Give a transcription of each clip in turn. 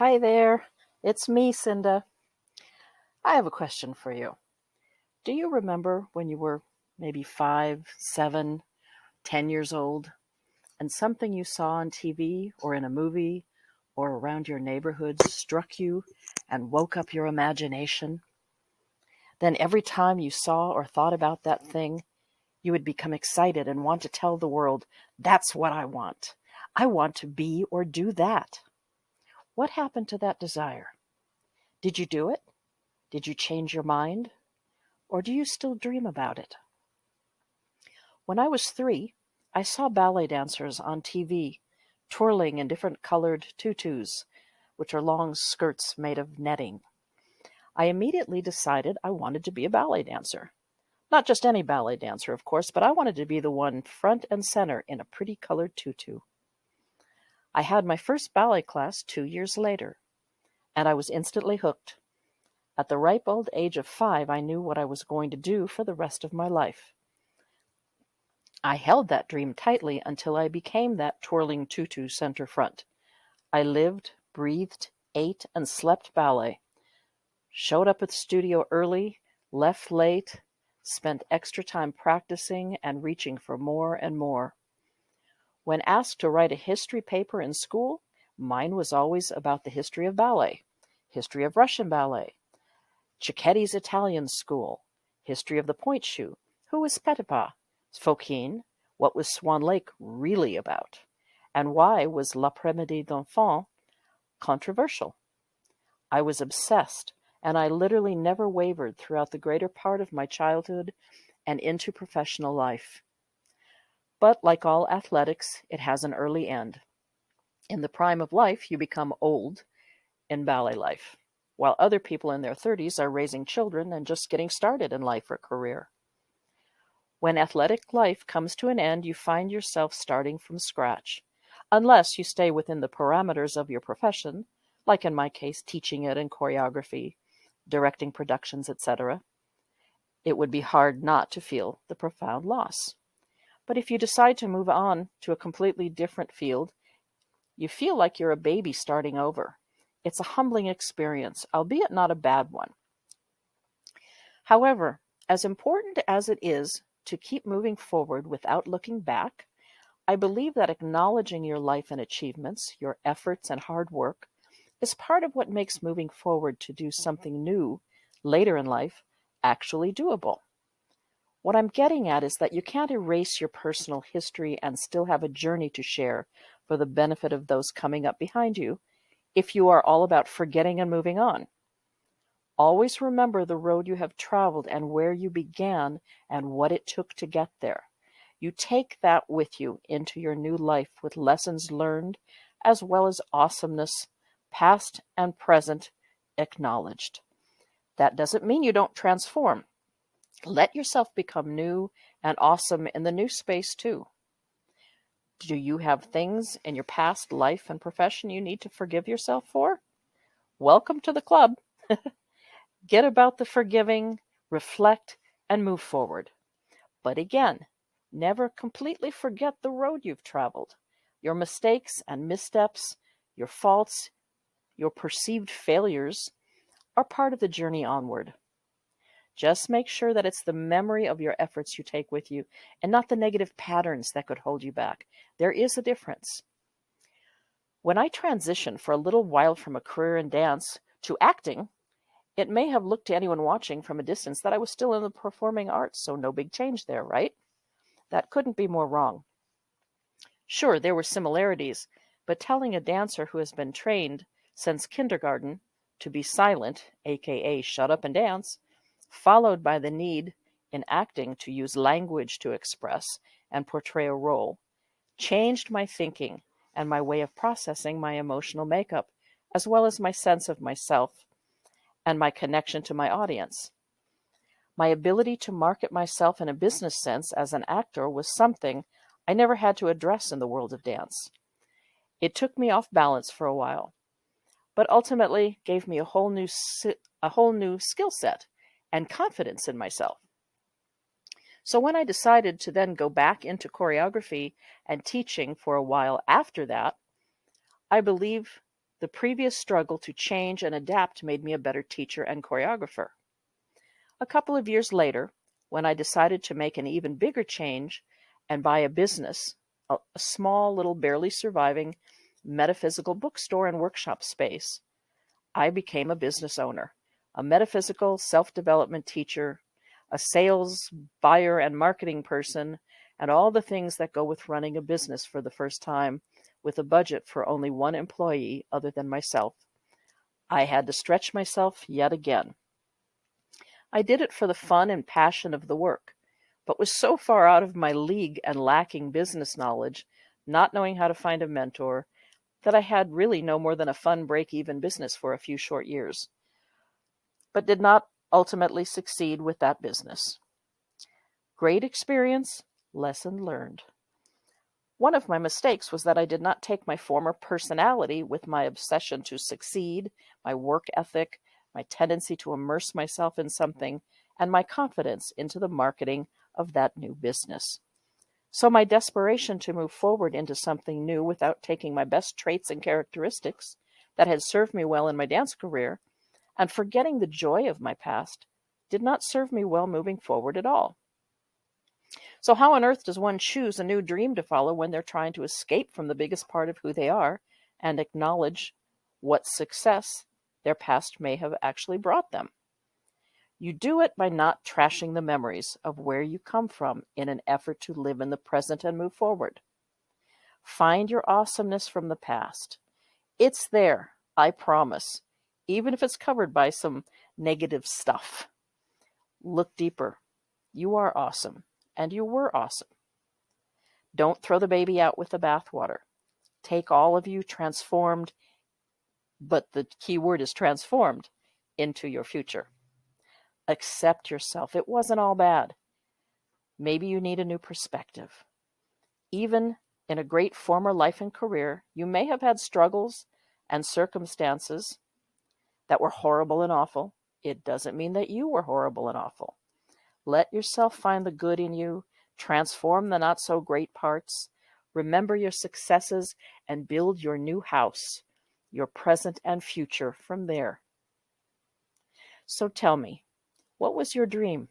Hi there, it's me, Cinda. I have a question for you. Do you remember when you were maybe 5, 7, 10 years old, and something you saw on TV or in a movie or around your neighborhood struck you and woke up your imagination? Then every time you saw or thought about that thing, you would become excited and want to tell the world, "That's what I want. I want to be or do that." What happened to that desire? Did you do it? Did you change your mind? Or do you still dream about it? When I was 3, I saw ballet dancers on TV twirling in different colored tutus, which are long skirts made of netting. I immediately decided I wanted to be a ballet dancer. Not just any ballet dancer, of course, but I wanted to be the one front and center in a pretty colored tutu. I had my first ballet class 2 years later, and I was instantly hooked. At the ripe old age of 5, I knew what I was going to do for the rest of my life. I held that dream tightly until I became that twirling tutu center front. I lived, breathed, ate, and slept ballet. Showed up at the studio early, left late, spent extra time practicing and reaching for more and more. When asked to write a history paper in school, mine was always about the history of ballet, history of Russian ballet, Cecchetti's Italian school, history of the point shoe, who was Petipa, Fokine, what was Swan Lake really about, and why was L'après-midi d'enfant controversial. I was obsessed, and I literally never wavered throughout the greater part of my childhood and into professional life. But like all athletics, it has an early end. In the prime of life, you become old in ballet life, while other people in their 30s are raising children and just getting started in life or career. When athletic life comes to an end, you find yourself starting from scratch, unless you stay within the parameters of your profession, like in my case, teaching it in choreography, directing productions, etc. It would be hard not to feel the profound loss. But if you decide to move on to a completely different field, you feel like you're a baby starting over. It's a humbling experience, albeit not a bad one. However, as important as it is to keep moving forward without looking back, I believe that acknowledging your life and achievements, your efforts and hard work, is part of what makes moving forward to do something new later in life actually doable. What I'm getting at is that you can't erase your personal history and still have a journey to share for the benefit of those coming up behind you if you are all about forgetting and moving on. Always remember the road you have traveled and where you began and what it took to get there. You take that with you into your new life with lessons learned as well as awesomeness, past and present, acknowledged. That doesn't mean you don't transform. Let yourself become new and awesome in the new space too. Do you have things in your past life and profession you need to forgive yourself for? Welcome to the club. Get about the forgiving, reflect, and move forward. But again, never completely forget the road you've traveled. Your mistakes and missteps, your faults, your perceived failures are part of the journey onward. Just make sure that it's the memory of your efforts you take with you and not the negative patterns that could hold you back. There is a difference. When I transitioned for a little while from a career in dance to acting, it may have looked to anyone watching from a distance that I was still in the performing arts, so no big change there, right? That couldn't be more wrong. Sure, there were similarities, but telling a dancer who has been trained since kindergarten to be silent, aka shut up and dance, followed by the need in acting to use language to express and portray a role, changed my thinking and my way of processing my emotional makeup, as well as my sense of myself and my connection to my audience. My ability to market myself in a business sense as an actor was something I never had to address in the world of dance. It took me off balance for a while, but ultimately gave me a whole new skill set and confidence in myself. So when I decided to then go back into choreography and teaching for a while after that, I believe The previous struggle to change and adapt made me a better teacher and choreographer. A couple of years later, when I decided to make an even bigger change and buy a business, a small little barely surviving metaphysical bookstore and workshop space, I became a business owner, a metaphysical self-development teacher, a sales, buyer, and marketing person, and all the things that go with running a business for the first time with a budget for only one employee other than myself. I had to stretch myself yet again. I did it for the fun and passion of the work, but was so far out of my league and lacking business knowledge, not knowing how to find a mentor, that I had really no more than a fun break-even business for a few short years, but did not ultimately succeed with that business. Great experience, lesson learned. One of my mistakes was that I did not take my former personality with my obsession to succeed, my work ethic, my tendency to immerse myself in something, and my confidence into the marketing of that new business. So my desperation to move forward into something new without taking my best traits and characteristics that had served me well in my dance career, and forgetting the joy of my past, did not serve me well moving forward at all. So how on earth does one choose a new dream to follow when they're trying to escape from the biggest part of who they are and acknowledge what success their past may have actually brought them? You do it by not trashing the memories of where you come from in an effort to live in the present and move forward. Find your awesomeness from the past. It's there, I promise, even if it's covered by some negative stuff. Look deeper. You are awesome, and you were awesome. Don't throw the baby out with the bathwater. Take all of you transformed, but the key word is transformed, into your future. Accept yourself. It wasn't all bad. Maybe you need a new perspective. Even in a great former life and career, you may have had struggles and circumstances that were horrible and awful. It doesn't mean that you were horrible and awful. Let yourself find the good in you, transform the not so great parts, remember your successes, and build your new house, your present and future from there. So tell me, what was your dream?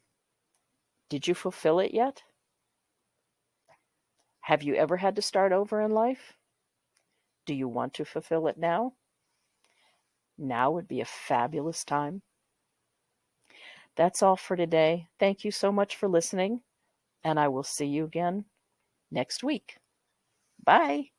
Did you fulfill it yet? Have you ever had to start over in life? Do you want to fulfill it now? Now would be a fabulous time. That's all for today. Thank you so much for listening, and I will see you again next week. Bye.